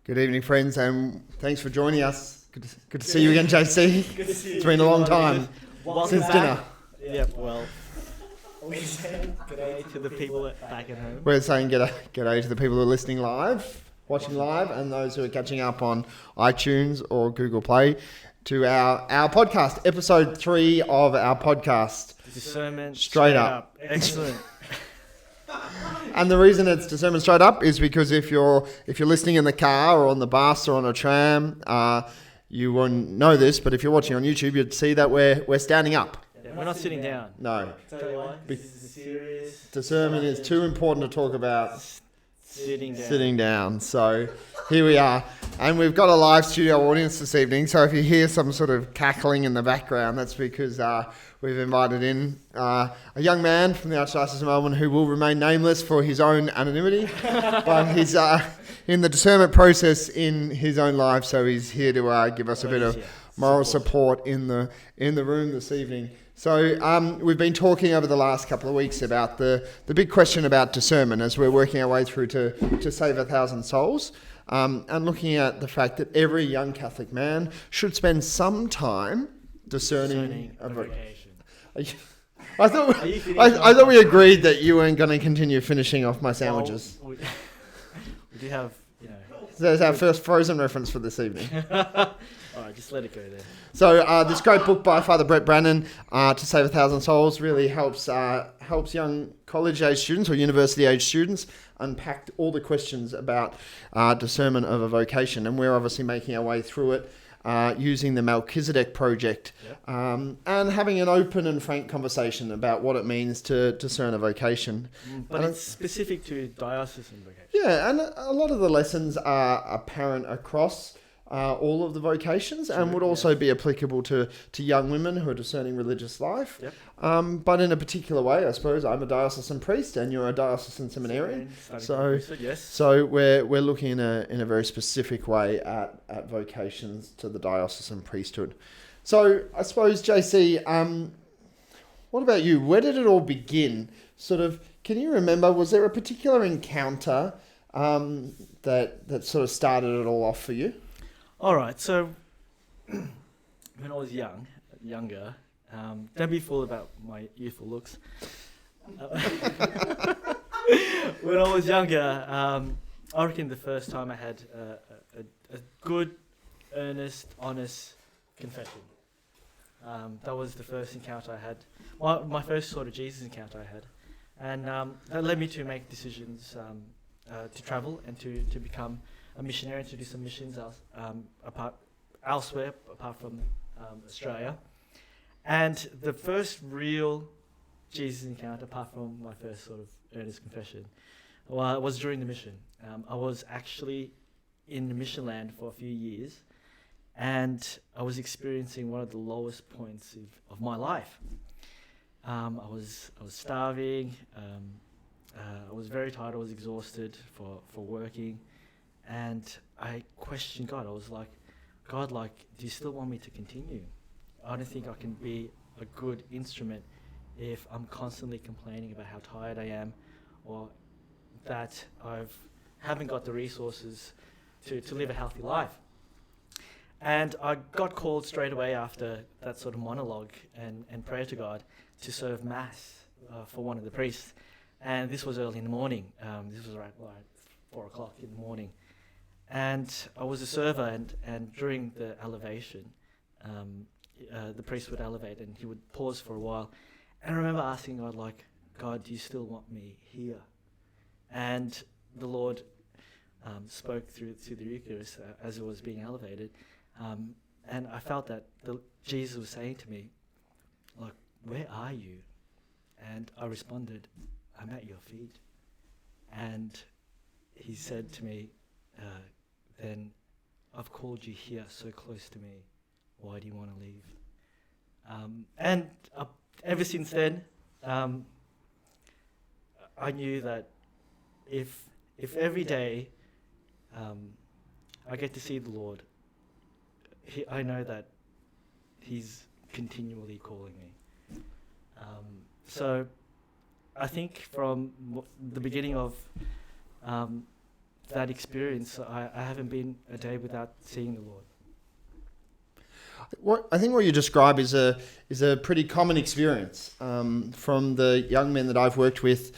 Good evening, friends, and thanks for joining us. Good to see you again, JC. Good to see you. It's been a long time since dinner. Yeah, well, we say good day to the people back at home. We're saying g'day to the people who are listening live, watching live, and those who are catching up on iTunes or Google Play to our podcast, episode 3 of our podcast. Discernment Straight up. Excellent. And the reason it's Discernment Straight Up is because if you're listening in the car or on the bus or on a tram, you won't know this, but if you're watching on YouTube, you'd see that we're standing up. Yeah, we're not sitting down. No. Tell you why. This is a serious. Discernment is too important to talk about Sitting down. So here we are. And we've got a live studio audience this evening. So if you hear some sort of cackling in the background, that's because we've invited in a young man from the Archdiocese of Melbourne who will remain nameless for his own anonymity. But he's in the discernment process in his own life. So he's here to give us a bit of moral support in the room this evening. So we've been talking over the last couple of weeks about the big question about discernment as we're working our way through to save 1,000 souls, and looking at the fact that every young Catholic man should spend some time discerning a vocation. I thought we agreed that you weren't going to continue finishing off my sandwiches. Well, we do have, There's our first Frozen reference for this evening. All right, just let it go there. So this great book by Father Brett Brannan, To Save 1,000 Souls, really helps young college-age students or university-age students unpack all the questions about discernment of a vocation. And we're obviously making our way through it using the Melchizedek Project, and having an open and frank conversation about what it means to discern a vocation. But it's specific to diocesan vocation. Yeah, and a lot of the lessons are apparent across all of the vocations, and would also be applicable to young women who are discerning religious life. Yep. But in a particular way, I suppose. I'm a diocesan priest and you're a diocesan seminarian. So we're looking in a very specific way at vocations to the diocesan priesthood. So I suppose, JC, what about you? Where did it all begin? Can you remember, was there a particular encounter that sort of started it all off for you? All right, so when I was younger, don't be fooled about my youthful looks. When I was younger, I reckon the first time I had a good, earnest, honest confession. That was the first encounter I had, my first sort of Jesus encounter I had. And that led me to make decisions to travel and to become a missionary and to do some missions elsewhere apart from Australia. And the first real Jesus encounter, apart from my first sort of earnest confession, was during the mission. I was actually in the mission land for a few years, and I was experiencing one of the lowest points of my life. I was starving. I was very tired. I was exhausted for working. And I questioned God. I was like, God, do you still want me to continue? I don't think I can be a good instrument if I'm constantly complaining about how tired I am, or that I haven't got the resources to live a healthy life. And I got called straight away after that sort of monologue and prayer to God to serve Mass for one of the priests. And this was early in the morning. This was around 4 o'clock in the morning. And I was a server, and during the elevation, the priest would elevate and he would pause for a while. And I remember asking God, God, do you still want me here? And the Lord spoke through the Eucharist as it was being elevated. And I felt that Jesus was saying to me, where are you? And I responded, I'm at your feet. And he said to me, then I've called you here so close to me. Why do you want to leave? And ever since then, I knew that if every day I get to see the Lord, I know that He's continually calling me. So I think from the beginning of that experience, I haven't been a day without seeing the Lord. I think what you describe is a pretty common experience from the young men that I've worked with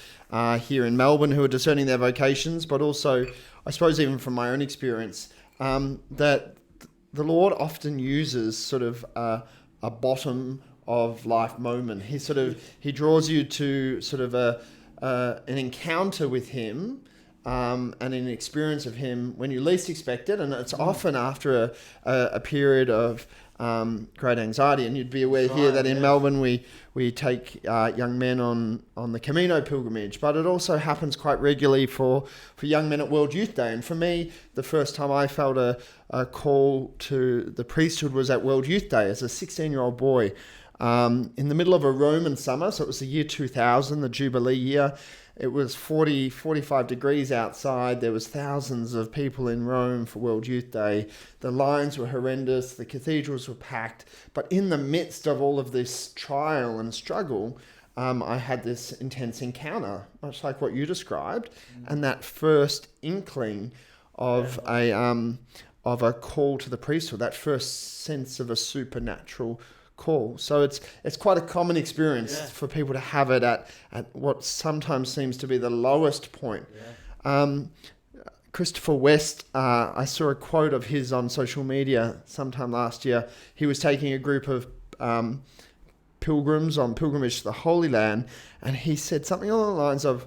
here in Melbourne who are discerning their vocations, but also, I suppose, even from my own experience, that the Lord often uses sort of a bottom of life moment. He draws you to sort of an encounter with Him. And an experience of Him when you least expect it, and it's often after a period of great anxiety. And you'd be aware here that in Melbourne we take young men on the Camino pilgrimage, but it also happens quite regularly for young men at World Youth Day. And for me, the first time I felt a call to the priesthood was at World Youth Day as a 16-year-old boy in the middle of a Roman summer. So it was the year 2000, the Jubilee year. It was 45 degrees outside. There was thousands of people in Rome for World Youth Day. The lines were horrendous. The cathedrals were packed. But in the midst of all of this trial and struggle, I had this intense encounter, much like what you described, and that first inkling of a call to the priesthood, that first sense of a supernatural call. So it's quite a common experience for people to have it at what sometimes seems to be the lowest point. Christopher West, I saw a quote of his on social media sometime last year. He was taking a group of pilgrims on pilgrimage to the Holy Land, and he said something along the lines of,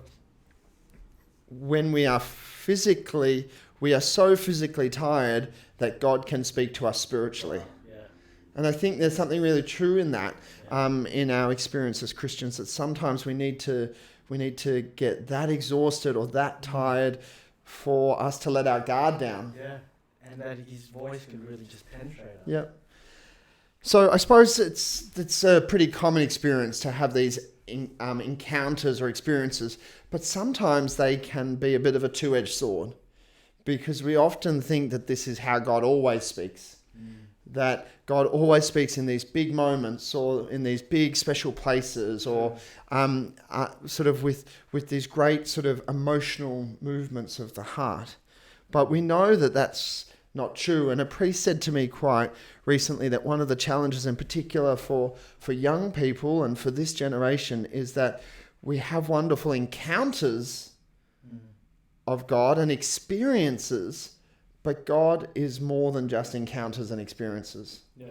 when we are so physically tired that God can speak to us spiritually. And I think there's something really true in that, in our experience as Christians, that sometimes we need to get that exhausted or that tired for us to let our guard down. Yeah, and that His voice can really just penetrate us. Yeah. So I suppose it's a pretty common experience to have these encounters or experiences, but sometimes they can be a bit of a two-edged sword, because we often think that this is how God always speaks. That God always speaks in these big moments or in these big special places, or sort of with these great sort of emotional movements of the heart. But we know that that's not true. And a priest said to me quite recently that one of the challenges in particular for young people and for this generation is that we have wonderful encounters of God and experiences, but God is more than just encounters and experiences. Yeah.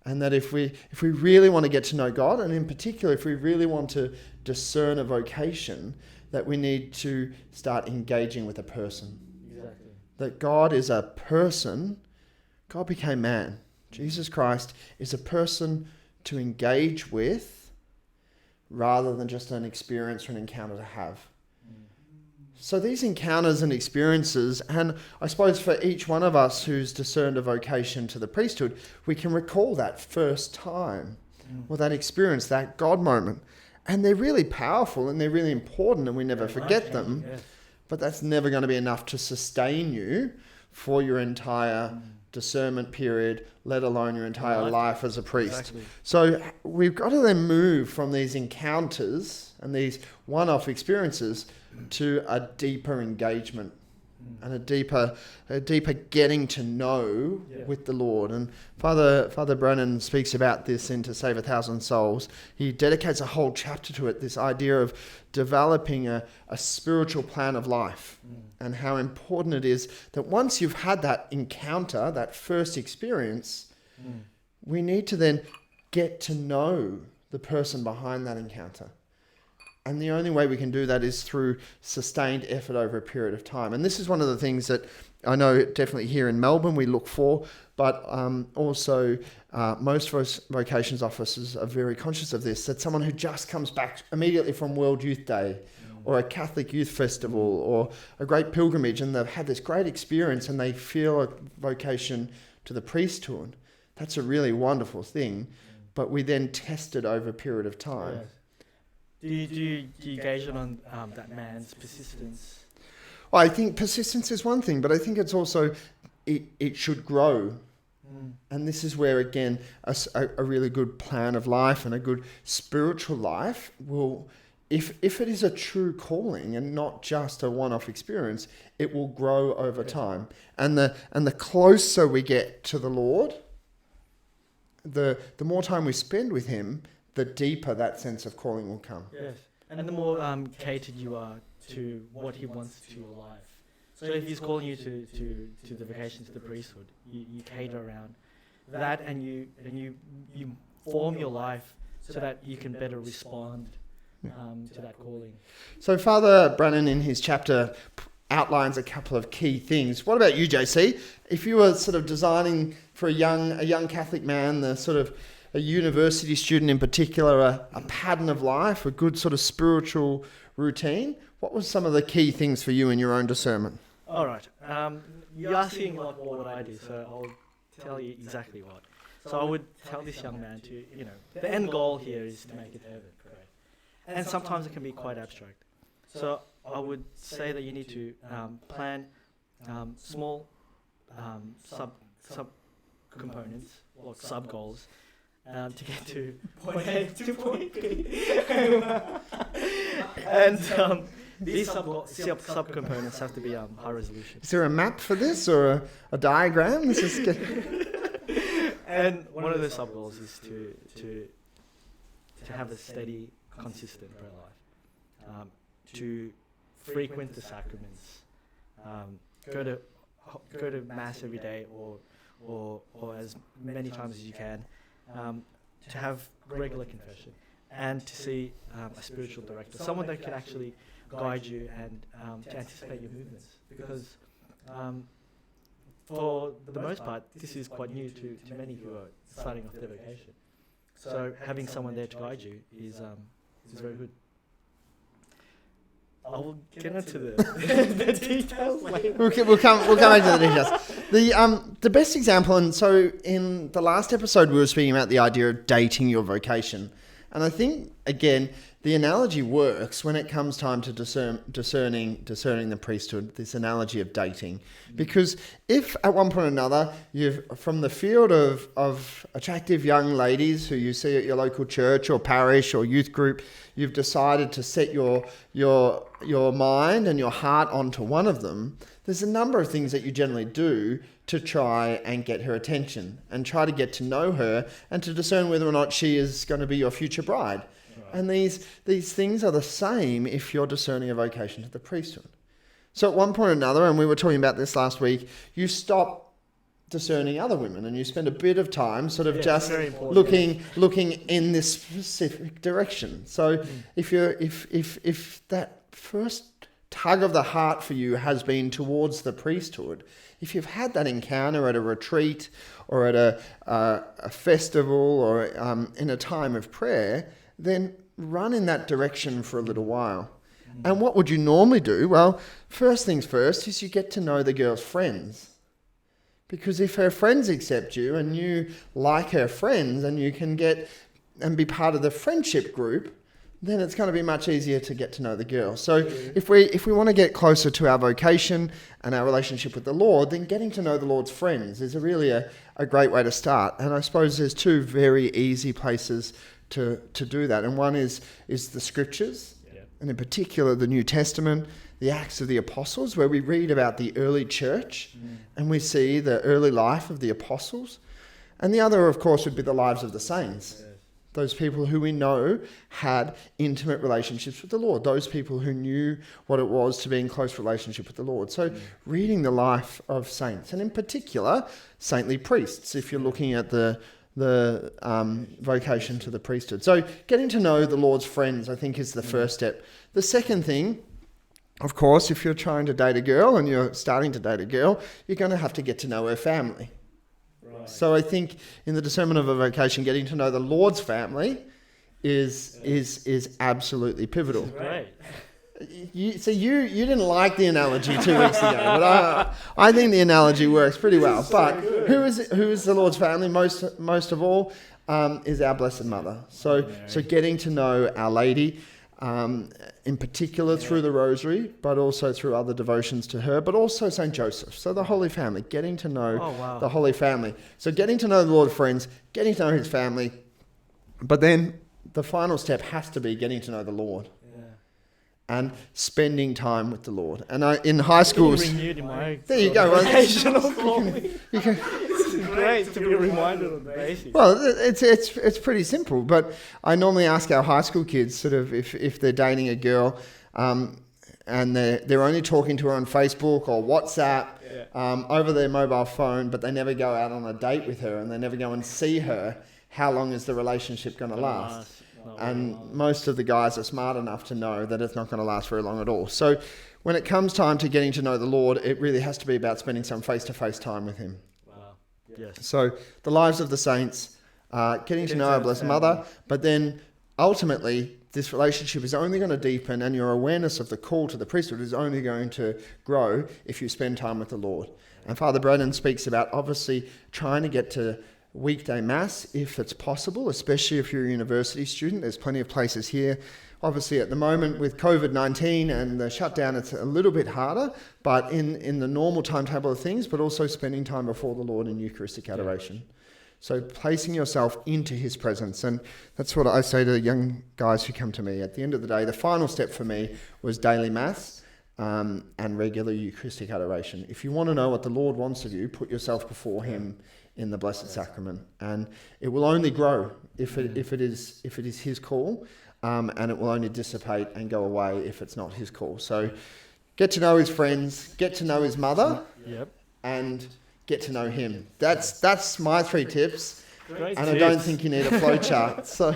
And that if we really want to get to know God, and in particular, if we really want to discern a vocation, that we need to start engaging with a person. Exactly. That God is a person. God became man. Jesus Christ is a person to engage with rather than just an experience or an encounter to have. So these encounters and experiences, and I suppose for each one of us who's discerned a vocation to the priesthood, we can recall that first time or that experience, that God moment. And they're really powerful and they're really important, and we never forget them. Yeah. But that's never going to be enough to sustain you for your entire discernment period, let alone your entire life as a priest. Exactly. So we've got to then move from these encounters and these one-off experiences to a deeper engagement and a deeper getting to know with the Lord. And Father Brennan speaks about this in To Save 1,000 Souls. He dedicates a whole chapter to it, this idea of developing a spiritual plan of life, and how important it is that once you've had that encounter, that first experience, we need to then get to know the person behind that encounter. And the only way we can do that is through sustained effort over a period of time. And this is one of the things that I know definitely here in Melbourne we look for, but also most vocations officers are very conscious of this, that someone who just comes back immediately from World Youth Day or a Catholic Youth Festival or a great pilgrimage, and they've had this great experience and they feel a vocation to the priesthood, that's a really wonderful thing, but we then test it over a period of time. Yes. Do you gauge it on that man's persistence? Well, I think persistence is one thing, but I think it's also, it should grow. And this is where, again, a really good plan of life and a good spiritual life will if it is a true calling and not just a one-off experience, it will grow over time. And the closer we get to the Lord, the more time we spend with him, the deeper that sense of calling will come. Yes. And the more catered you are to what he wants to your life. So if he's calling you to the vocation, to the priesthood, you cater around that, and you form your life so that you can better respond to that calling. So Father Brannan in his chapter outlines a couple of key things. What about you, JC? If you were sort of designing for a young Catholic man, the sort of a university student in particular, a pattern of life, a good sort of spiritual routine, what was some of the key things for you in your own discernment? All right. You're asking like what I do, so I'll tell you exactly what. So I would tell this young man to, the end goal here is to make it heaven, correct? And sometimes it can be quite abstract. So I would say that you need to plan small sub components or sub goals to get to point A to point B. And these sub components have to be high resolution. Is there a map for this or a diagram? This is good. And one of the sub goals is to have a steady, consistent prayer life, to frequent the sacraments, go to mass every day or as many times as you can, to have regular confession, and to see a spiritual director, someone that can actually guide you and to anticipate your movements, because for the most part this is quite new to many who are starting off their vocation. So having someone there to guide you is very good. I will get into the details later. We'll come back to the details. The best example, and so in the last episode we were speaking about the idea of dating your vocation, and I think again the analogy works when it comes time to discerning the priesthood. This analogy of dating, because if at one point or another you've from the field of attractive young ladies who you see at your local church or parish or youth group, you've decided to set your mind and your heart onto one of them, there's a number of things that you generally do to try and get her attention and try to get to know her and to discern whether or not she is going to be your future bride. Right. And these things are the same if you're discerning a vocation to the priesthood. So at one point or another, and we were talking about this last week, you stop discerning other women and you spend a bit of time sort of just looking in this specific direction. So if that first tug of the heart for you has been towards the priesthood, if you've had that encounter at a retreat or at a festival or in a time of prayer, then run in that direction for a little while. And what would you normally do? Well, first things first is you get to know the girl's friends. Because if her friends accept you and you like her friends and you can get and be part of the friendship group, then it's going to be much easier to get to know the girl. So if we want to get closer to our vocation and our relationship with the Lord, then getting to know the Lord's friends is really a great way to start. And I suppose there's two very easy places to do that. And one is the scriptures, and in particular the New Testament, the Acts of the Apostles, where we read about the early church and we see the early life of the apostles. And the other, of course, would be the lives of the saints. Those people who we know had intimate relationships with the Lord. Those people who knew what it was to be in close relationship with the Lord. So reading the life of saints, and in particular, saintly priests, if you're looking at the vocation to the priesthood. So getting to know the Lord's friends, I think, is the first step. The second thing, of course, if you're trying to date a girl and you're starting to date a girl, you're going to have to get to know her family. Right. So I think in the discernment of a vocation, getting to know the Lord's family is absolutely pivotal. Great. You didn't like the analogy 2 weeks ago, but I think the analogy works pretty well. But who is the Lord's family? Most of all is our Blessed Mother. So getting to know Our Lady, in particular through the Rosary, but also through other devotions to her, but also St. Joseph. So the Holy Family, getting to know the Holy Family. So getting to know the Lord's friends, getting to know his family, but then the final step has to be getting to know the Lord. Yeah. and spending time with the Lord. And in high schools, there you go. It's great to be reminded of the basics. Well, it's pretty simple. But I normally ask our high school kids sort of if they're dating a girl, and they're only talking to her on Facebook or WhatsApp over their mobile phone, but they never go out on a date with her and they never go and see her. How long is the relationship going to last? And most of the guys are smart enough to know that it's not going to last very long at all. So when it comes time to getting to know the Lord, it really has to be about spending some face-to-face time with him. Wow. Yes. So the lives of the saints, getting to know our Blessed Mother, but then ultimately this relationship is only going to deepen, and your awareness of the call to the priesthood is only going to grow if you spend time with the Lord. And Father Brennan speaks about obviously trying to get to weekday mass if it's possible, especially if you're a university student. There's plenty of places here. Obviously at the moment with COVID-19 and the shutdown, it's a little bit harder, but in the normal timetable of things, but also spending time before the Lord in Eucharistic adoration. So placing yourself into his presence. And that's what I say to the young guys who come to me. At the end of the day, the final step for me was daily mass and regular Eucharistic adoration. If you want to know what the Lord wants of you, put yourself before him in the Blessed Sacrament, and it will only grow if it is his call, and it will only dissipate and go away if it's not his call. So get to know his friends, get to know his mother, and get to know him. That's my 3 tips. Great and tips. I don't think you need a flow chart. So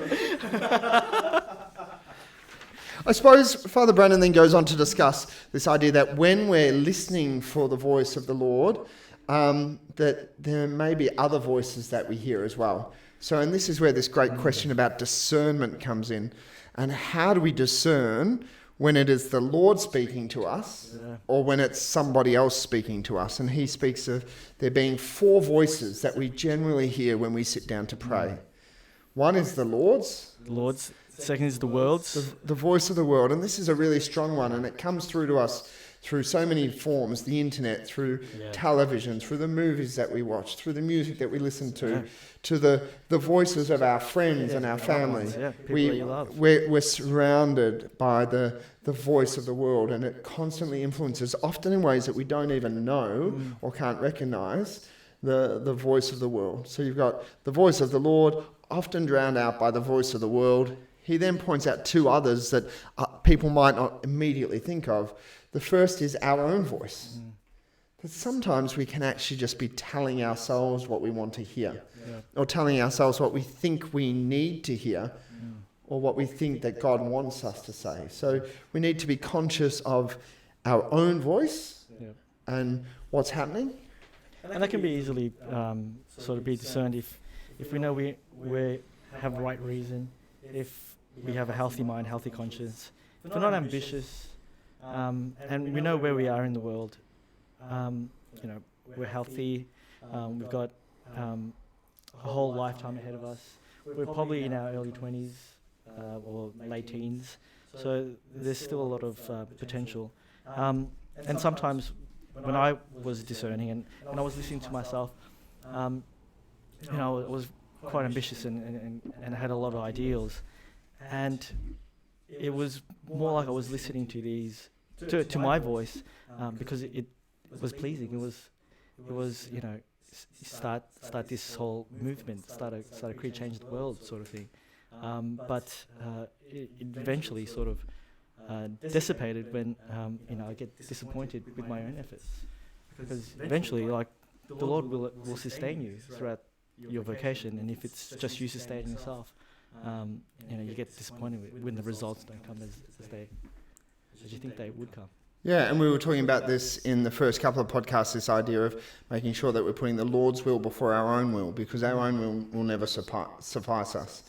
I suppose Father Brennan then goes on to discuss this idea that when we're listening for the voice of the Lord, that there may be other voices that we hear as well. So, and this is where this great question about discernment comes in. And how do we discern when it is the Lord speaking to us or when it's somebody else speaking to us? And he speaks of there being 4 voices that we generally hear when we sit down to pray. One is the Lord's. The Lord's. Second is the world's. The voice of the world. And this is a really strong one, and it comes through to us through so many forms, the internet, through television, through the movies that we watch, through the music that we listen to the voices of our friends and our family. We're surrounded by the voice of the world, and it constantly influences, often in ways that we don't even know or can't recognize, the voice of the world. So you've got the voice of the Lord, often drowned out by the voice of the world. He then points out 2 others that people might not immediately think of. The first is our own voice. That sometimes we can actually just be telling ourselves what we want to hear, or telling ourselves what we think we need to hear, or what we think that God wants us to say. So we need to be conscious of our own voice and what's happening. And that can be easily sort of be discerned if we know we have the right reason, if we have a healthy mind, healthy conscience, if we're not ambitious, and we know where we are in the world. We're healthy. We've got a whole lifetime ahead of us. We're probably in our early 20s or late teens, so there's still a lot of potential. And sometimes when I was discerning and when I was listening to myself, I was quite ambitious and I had a lot of ideals, and it was more like I was listening to these to my voice because it was pleasing. It was start this whole movement, start a create change the world sort of thing. But it eventually sort of dissipated when I get disappointed with my own efforts, because eventually the Lord will sustain you throughout your vocation, and if it's just you sustaining yourself, you get disappointed when the results don't come as you think they would come. Yeah, and we were talking about this in the first couple of podcasts, this idea of making sure that we're putting the Lord's will before our own will, because our own will never suffice us.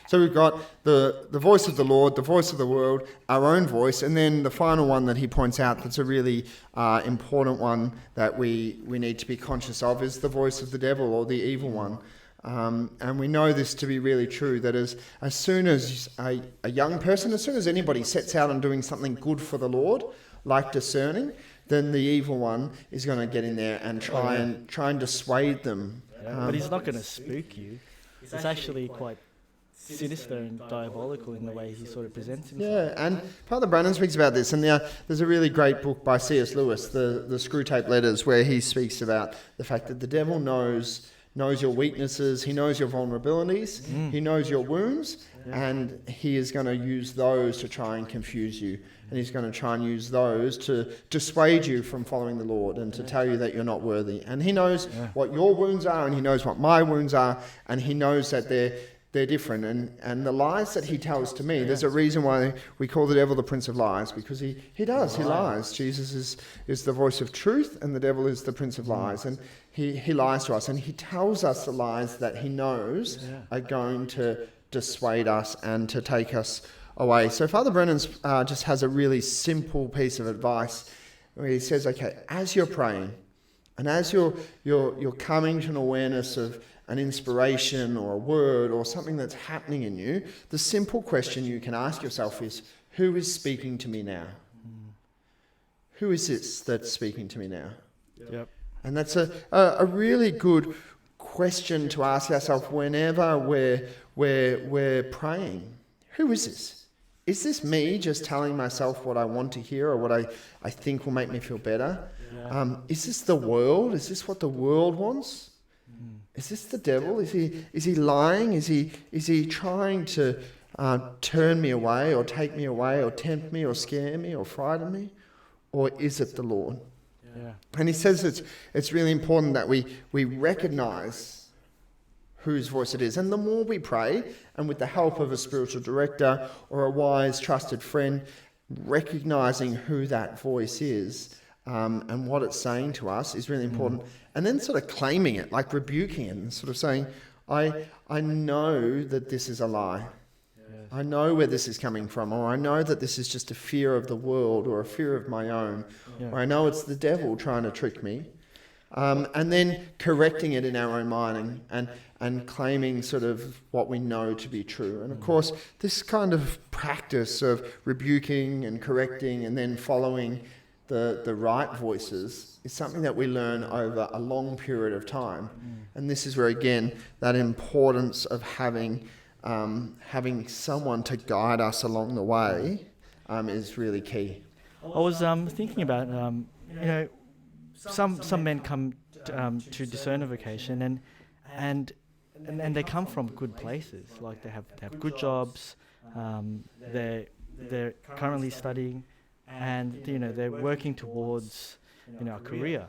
So we've got the voice of the Lord, the voice of the world, our own voice, and then the final one that he points out that's a really important one that we need to be conscious of is the voice of the devil or the evil one. And we know this to be really true, that as soon as a young person, as soon as anybody sets out on doing something good for the Lord, like discerning, then the evil one is going to get in there and try and dissuade them. But he's not going to spook you. It's actually quite sinister and diabolical in the way he sort of presents himself. Yeah, and Father Brannan speaks about this, and there's a really great book by C.S. Lewis, the Screw Tape Letters, where he speaks about the fact that the devil knows your weaknesses, he knows your vulnerabilities, he knows your wounds, and he is going to use those to try and confuse you. And he's going to try and use those to dissuade you from following the Lord and to tell you that you're not worthy. And he knows what your wounds are, and he knows what my wounds are, and he knows that they're different. And the lies that he tells to me, there's a reason why we call the devil the Prince of Lies, because he lies. Jesus is the voice of truth, and the devil is the Prince of Lies. And he lies to us, and he tells us the lies that he knows are going to dissuade us and to take us away. So Father Brennan's just has a really simple piece of advice where he says, okay, as you're praying and as you're coming to an awareness of an inspiration or a word or something that's happening in you, the simple question you can ask yourself is, who is speaking to me now? Who is this that's speaking to me now? Yep. And that's a really good question to ask ourselves whenever we're praying. Who is this? Is this me just telling myself what I want to hear or what I think will make me feel better? Yeah. Is this the world? Is this what the world wants? Is this the devil? Is he lying? Is he trying to turn me away or take me away or tempt me or scare me or frighten me? Or is it the Lord? Yeah. And he says it's really important that we recognize whose voice it is. And the more we pray, and with the help of a spiritual director or a wise, trusted friend, recognizing who that voice is and what it's saying to us is really important. And then sort of claiming it, like rebuking it and sort of saying, I know that this is a lie. I know where this is coming from, or I know that this is just a fear of the world or a fear of my own, or I know it's the devil trying to trick me. And then correcting it in our own mind and claiming sort of what we know to be true. And of course, this kind of practice of rebuking and correcting and then following the right voices is something that we learn over a long period of time. And this is where, again, that importance of having someone to guide us along the way is really key. I was thinking about, some men come to discerner vocation and they come from good places. Like they have good jobs, they're currently studying, and they're working towards a career.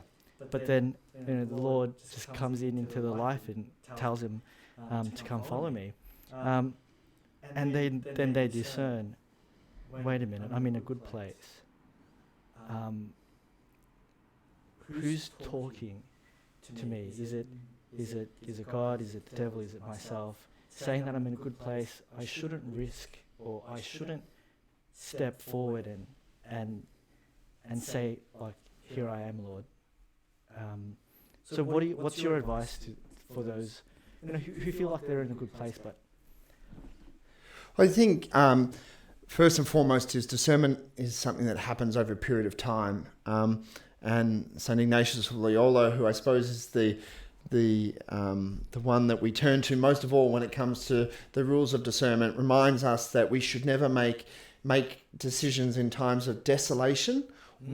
But then the Lord just comes into their life and tells him to come follow me, and then they discern. Wait a minute, I'm in a good place. Who's talking to me? Is it God? Is it the devil? Is it myself? Saying that I'm in a good place, I shouldn't risk, or I shouldn't step forward and say, like, here I am, Lord. So what's your advice for those who feel like they're in a good place, but I think first and foremost is discernment is something that happens over a period of time. And St. Ignatius of Loyola, who I suppose is the one that we turn to most of all when it comes to the rules of discernment, reminds us that we should never make decisions in times of desolation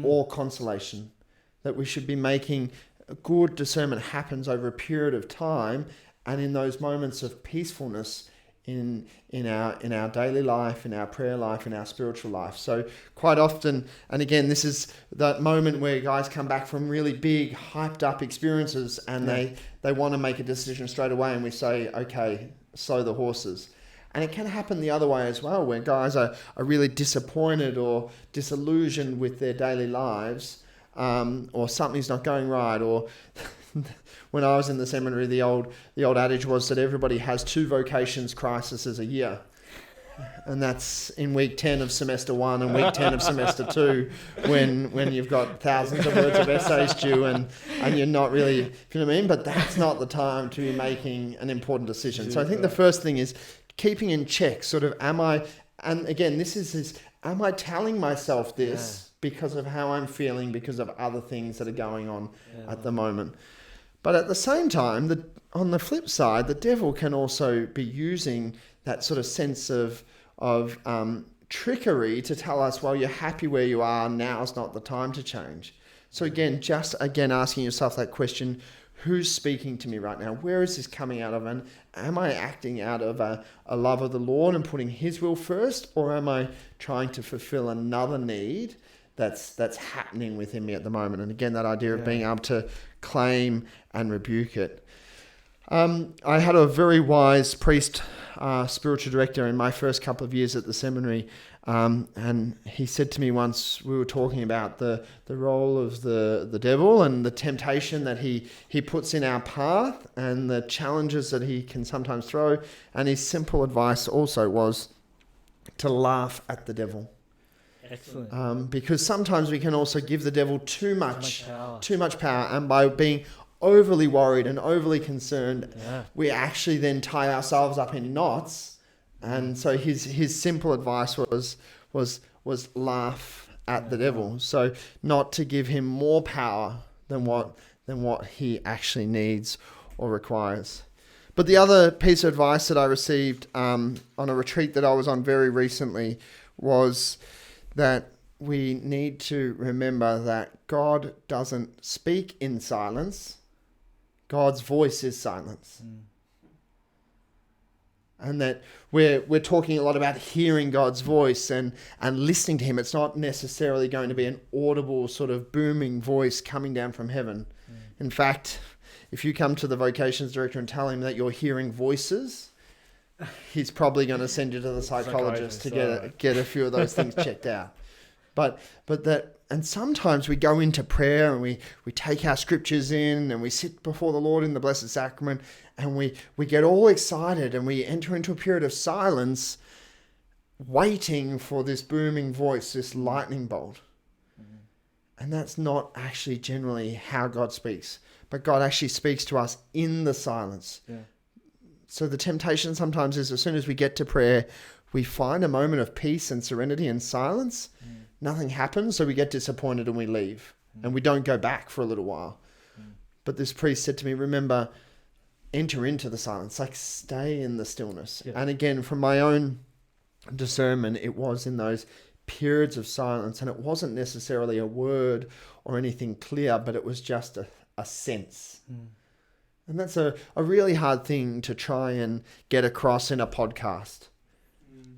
or consolation. That we should be making good discernment happens over a period of time, and in those moments of peacefulness in our daily life, in our prayer life, in our spiritual life. So quite often, and again, this is that moment where guys come back from really big, hyped up experiences, and they want to make a decision straight away, and we say, okay, slow the horses. And it can happen the other way as well, where guys are really disappointed or disillusioned with their daily lives, or something's not going right, or when I was in the seminary, the old adage was that everybody has 2 vocations crises a year. And that's in week 10 of semester 1 and week 10 of semester 2, when you've got thousands of words of essays due and you're not really, you know what I mean? But that's not the time to be making an important decision. So I think the first thing is keeping in check, sort of, am I telling myself this because of how I'm feeling, because of other things that are going on at the moment? But at the same time, on the flip side, the devil can also be using that sort of sense of trickery to tell us, well, you're happy where you are, now's not the time to change. So again, asking yourself that question, who's speaking to me right now? Where is this coming out of? And am I acting out of a love of the Lord and putting his will first? Or am I trying to fulfill another need that's happening within me at the moment? And again, that idea of being able to claim and rebuke it. I had a very wise priest, spiritual director in my first couple of years at the seminary. And he said to me once, we were talking about the role of the devil and the temptation that he puts in our path and the challenges that he can sometimes throw. And his simple advice also was to laugh at the devil. Excellent. Because sometimes we can also give the devil too much power. And by being overly worried and overly concerned, we actually then tie ourselves up in knots. And so his simple advice was laugh at the devil. So not to give him more power than what he actually needs or requires. But the other piece of advice that I received on a retreat that I was on very recently was that we need to remember that God doesn't speak in silence. God's voice is silence. And that we're talking a lot about hearing God's voice and listening to him. It's not necessarily going to be an audible sort of booming voice coming down from heaven. In fact, if you come to the vocations director and tell him that you're hearing voices, he's probably going to send you to the psychologist to get a few of those things checked out. And sometimes we go into prayer and we take our scriptures in and we sit before the Lord in the Blessed Sacrament and we get all excited and we enter into a period of silence waiting for this booming voice, this lightning bolt. And that's not actually generally how God speaks. But God actually speaks to us in the silence. Yeah. So the temptation sometimes is as soon as we get to prayer, we find a moment of peace and serenity and silence. Nothing happens, so we get disappointed and we leave. And we don't go back for a little while. But this priest said to me, remember, enter into the silence, like stay in the stillness. Yeah. And again, from my own discernment, it was in those periods of silence, and it wasn't necessarily a word or anything clear, but it was just a sense. And that's a really hard thing to try and get across in a podcast.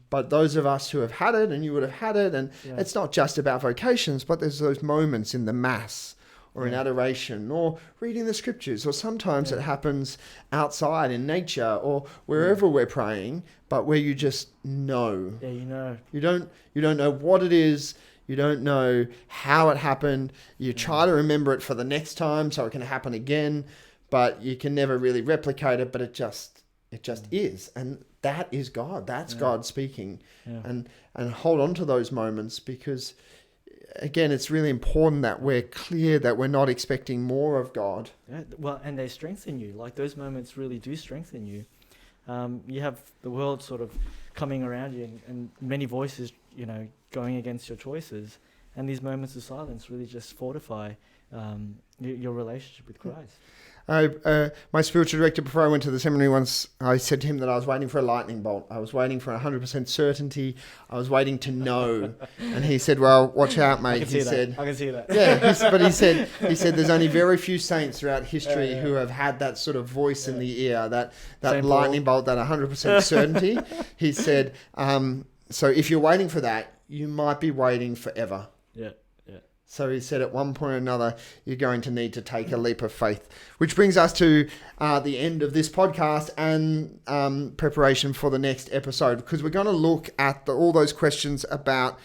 But those of us who have had it, and you would have had it, and it's not just about vocations, but there's those moments in the Mass or in adoration or reading the scriptures, or sometimes it happens outside in nature or wherever we're praying, but where you just know. Yeah, you know. You don't know what it is. You don't know how it happened. You try to remember it for the next time so it can happen again, but you can never really replicate it, but it just is. And that is God. That's God speaking. Yeah. And hold on to those moments, because again, it's really important that we're clear that we're not expecting more of God. Yeah, well, and they strengthen you. Like those moments really do strengthen you. You have the world sort of coming around you and many voices, going against your choices. And these moments of silence really just fortify your relationship with Christ. My spiritual director, before I went to the seminary once, I said to him that I was waiting for a lightning bolt. I was waiting for 100% certainty. I was waiting to know. And he said, well, watch out, mate. I can see that. Yeah, but he said there's only very few saints throughout history who have had that sort of voice in the ear, that lightning bolt, that 100% certainty. He said, so if you're waiting for that, you might be waiting forever. Yeah. So he said at one point or another, you're going to need to take a leap of faith. Which brings us to the end of this podcast and preparation for the next episode, because we're going to look at all those questions about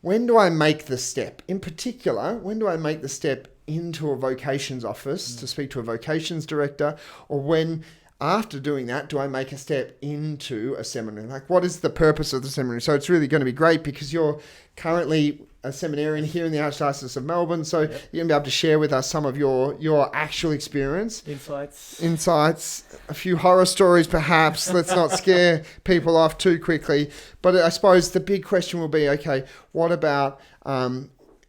when do I make the step? In particular, when do I make the step into a vocations office to speak to a vocations director? Or when, after doing that, do I make a step into a seminary? Like, what is the purpose of the seminary? So it's really going to be great because you're currently a seminarian here in the Archdiocese of Melbourne, so you're going to be able to share with us some of your actual experience. Insights, a few horror stories perhaps. Let's not scare people off too quickly. But I suppose the big question will be, okay, what about, I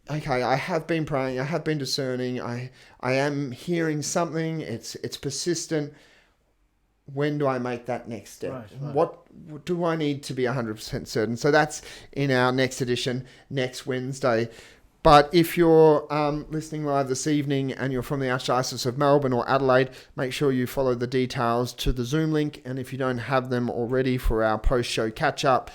have been praying, I have been discerning, I am hearing something, it's persistent. when do I make that next step? Right. What do I need to be 100% certain? So that's in our next edition, next Wednesday. But if you're listening live this evening and you're from the Archdiocese of Melbourne or Adelaide, make sure you follow the details to the Zoom link. And if you don't have them already for our post-show catch-up,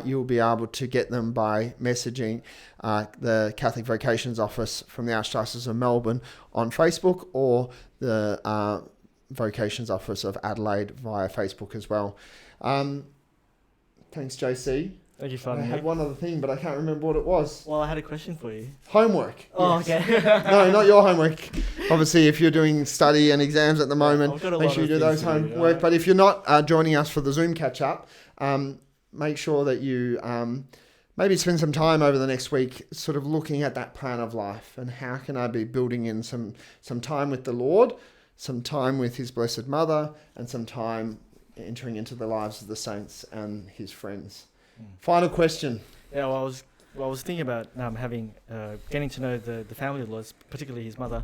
you'll be able to get them by messaging the Catholic Vocations Office from the Archdiocese of Melbourne on Facebook, or the Vocations Office of Adelaide via Facebook as well. Thanks, JC. Thank you for I having me. had one other thing, but I can't remember what it was. Well, I had a question for you. Homework. Oh, yes. okay. No, not your homework. Obviously, if you're doing study and exams at the moment, I've got a make lot sure you of do those things to do, homework. right? But if you're not joining us for the Zoom catch-up, make sure that you maybe spend some time over the next week sort of looking at that plan of life and how can I be building in some time with the Lord, some time with His Blessed Mother, and some time entering into the lives of the saints and His friends. Final question. Yeah, well, I was thinking about getting to know the family of the Lord, particularly His mother.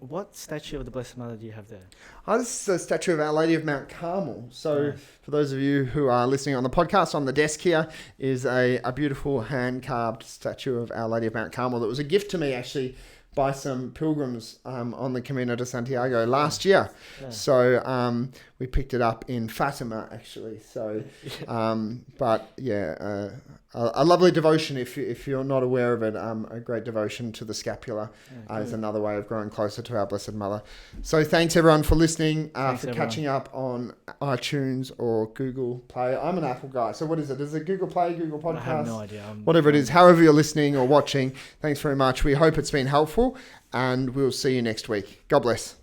What statue of the Blessed Mother do you have there? This is a statue of Our Lady of Mount Carmel. So Nice. for those of you who are listening on the podcast, on the desk here is a beautiful hand-carved statue of Our Lady of Mount Carmel that was a gift to me, actually, by some pilgrims on the Camino de Santiago last year. Yeah. So we picked it up in Fatima, actually. So, but yeah, a lovely devotion if you're not aware of it. A great devotion to the scapula is another way of growing closer to our Blessed Mother. So thanks everyone for listening, Thanks, for everyone. catching up on iTunes or Google Play. I'm an Apple guy, so what is it? Is it Google Play, Google Podcast? I have no idea. Whatever it is, however you're listening or watching, thanks very much. We hope it's been helpful, and we'll see you next week. God bless.